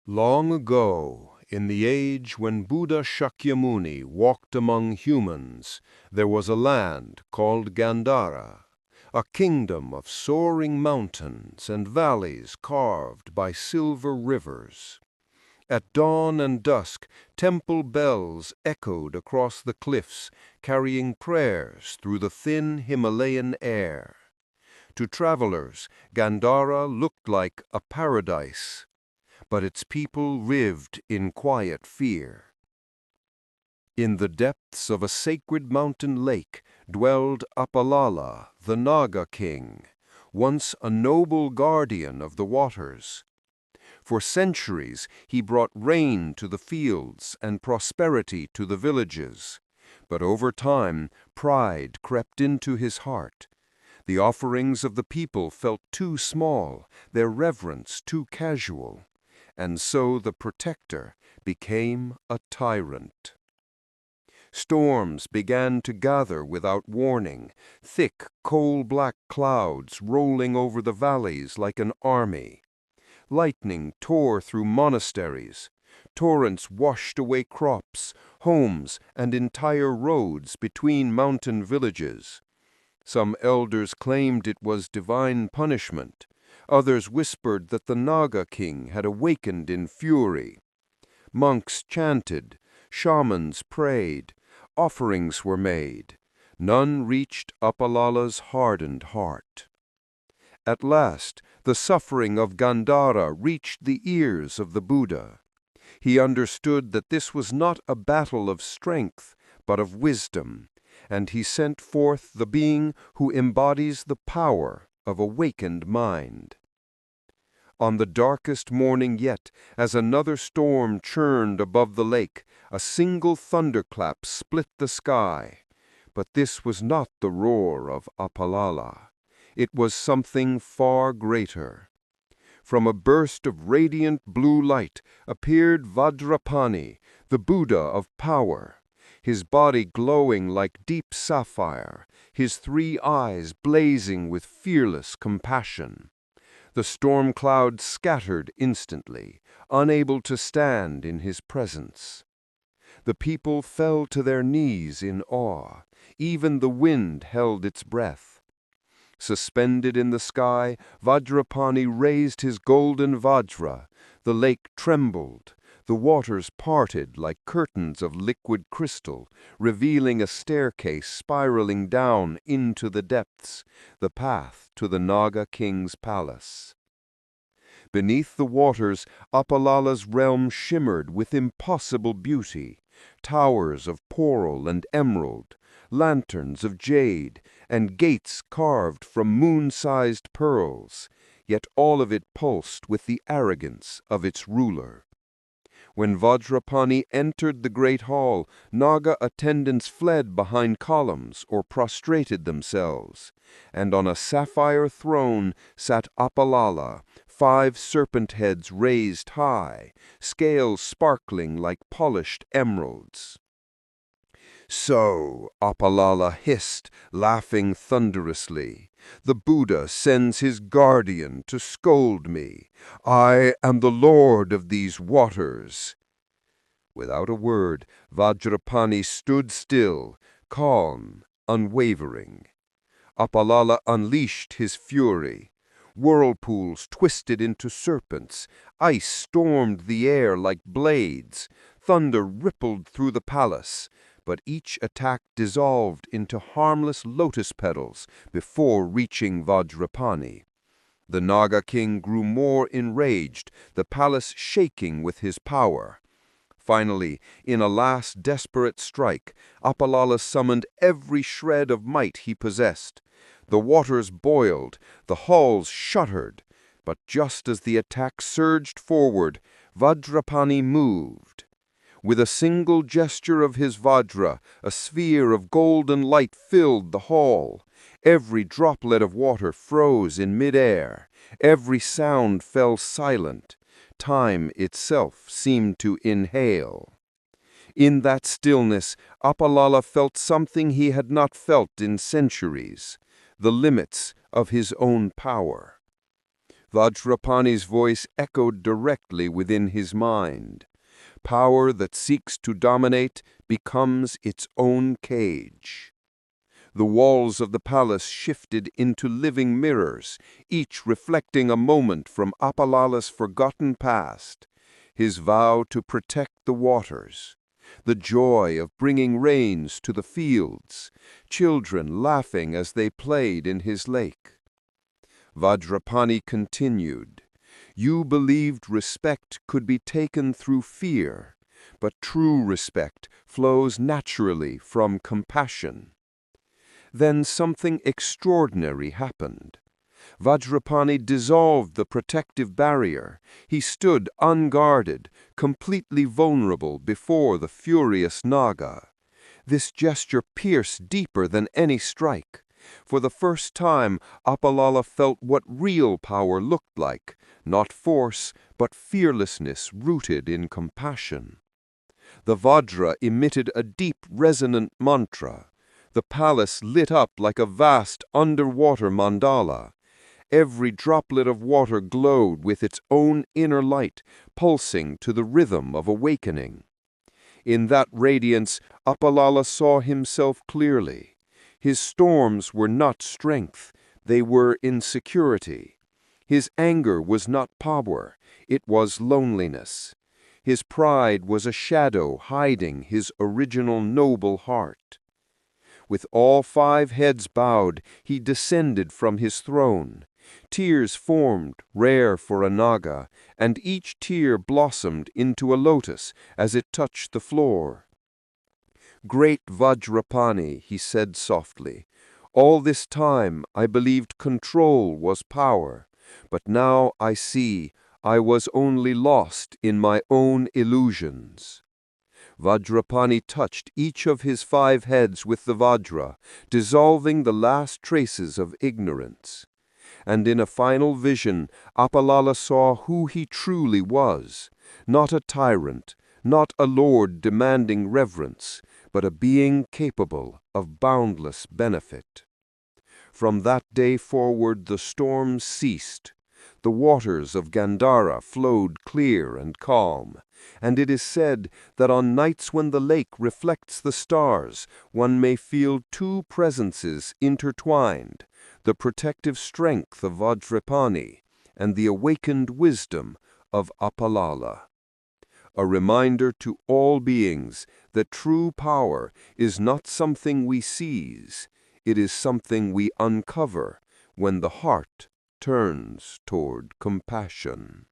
Long ago, in the age when Buddha Shakyamuni walked among humans, there was a land called Gandhara, a kingdom of soaring mountains and valleys carved by silver rivers. At dawn and dusk, temple bells echoed across the cliffs, carrying prayers through the thin Himalayan air. To travelers, Gandhara looked like a paradise, but its people lived in quiet fear. In the depths of a sacred mountain lake dwelled Apalala, the Naga king, once a noble guardian of the waters. For centuries he brought rain to the fields and prosperity to the villages. But over time, pride crept into his heart. The offerings of the people felt too small, their reverence too casual. And so the protector became a tyrant. Storms began to gather without warning, thick, coal-black clouds rolling over the valleys like an army. Lightning tore through monasteries. Torrents washed away crops, homes, and entire roads between mountain villages. Some elders claimed it was divine punishment. Others whispered that the Naga king had awakened in fury. Monks chanted, shamans prayed, offerings were made. None reached Apalala's hardened heart. At last, the suffering of Gandhara reached the ears of the Buddha. He understood that this was not a battle of strength, but of wisdom, and he sent forth the being who embodies the power of awakened mind. On the darkest morning yet, as another storm churned above the lake, a single thunderclap split the sky. But this was not the roar of Apalala. It was something far greater. From a burst of radiant blue light appeared Vajrapanni, the Buddha of power, his body glowing like deep sapphire, his 3 eyes blazing with fearless compassion. The storm clouds scattered instantly, unable to stand in his presence. The people fell to their knees in awe. Even the wind held its breath. Suspended in the sky, Vajrapanni raised his golden vajra. The lake trembled. The waters parted like curtains of liquid crystal, revealing a staircase spiraling down into the depths, the path to the Naga king's palace. Beneath the waters, Apalala's realm shimmered with impossible beauty. Towers of coral and emerald, lanterns of jade, and gates carved from moon-sized pearls, yet all of it pulsed with the arrogance of its ruler. When Vajrapanni entered the great hall, Naga attendants fled behind columns or prostrated themselves, and on a sapphire throne sat Apalala, 5 serpent heads raised high, scales sparkling like polished emeralds. "So," Apalala hissed, laughing thunderously, "the Buddha sends his guardian to scold me. I am the lord of these waters." Without a word, Vajrapanni stood still, calm, unwavering. Apalala unleashed his fury. Whirlpools twisted into serpents, ice stormed the air like blades, thunder rippled through the palace, but each attack dissolved into harmless lotus petals before reaching Vajrapanni. The Naga king grew more enraged, the palace shaking with his power. Finally, in a last desperate strike, Apalala summoned every shred of might he possessed. The waters boiled, the halls shuddered, but just as the attack surged forward, Vajrapanni moved. With a single gesture of his vajra, a sphere of golden light filled the hall. Every droplet of water froze in mid-air. Every sound fell silent. Time itself seemed to inhale. In that stillness, Apalala felt something he had not felt in centuries, the limits of his own power. Vajrapanni's voice echoed directly within his mind. Power that seeks to dominate becomes its own cage. The walls of the palace shifted into living mirrors, each reflecting a moment from Apalala's forgotten past, his vow to protect the waters, the joy of bringing rains to the fields, children laughing as they played in his lake. Vajrapanni continued, "You believed respect could be taken through fear, but true respect flows naturally from compassion." Then something extraordinary happened. Vajrapanni dissolved the protective barrier. He stood unguarded, completely vulnerable before the furious Naga. This gesture pierced deeper than any strike. For the first time, Apalala felt what real power looked like, not force, but fearlessness rooted in compassion. The Vajra emitted a deep, resonant mantra. The palace lit up like a vast underwater mandala. Every droplet of water glowed with its own inner light, pulsing to the rhythm of awakening. In that radiance, Apalala saw himself clearly. His storms were not strength, they were insecurity. His anger was not power, it was loneliness. His pride was a shadow hiding his original noble heart. With all 5 heads bowed, he descended from his throne. Tears formed, rare for a Naga, and each tear blossomed into a lotus as it touched the floor. "Great Vajrapanni," he said softly, "all this time I believed control was power, but now I see I was only lost in my own illusions." Vajrapanni touched each of his 5 heads with the Vajra, dissolving the last traces of ignorance. And in a final vision, Apalala saw who he truly was, not a tyrant, not a lord demanding reverence, but a being capable of boundless benefit. From that day forward the storms ceased. The waters of Gandhara flowed clear and calm, and it is said that on nights when the lake reflects the stars, one may feel 2 presences intertwined, the protective strength of Vajrapanni and the awakened wisdom of Apalala. A reminder to all beings that true power is not something we seize, it is something we uncover when the heart turns toward compassion.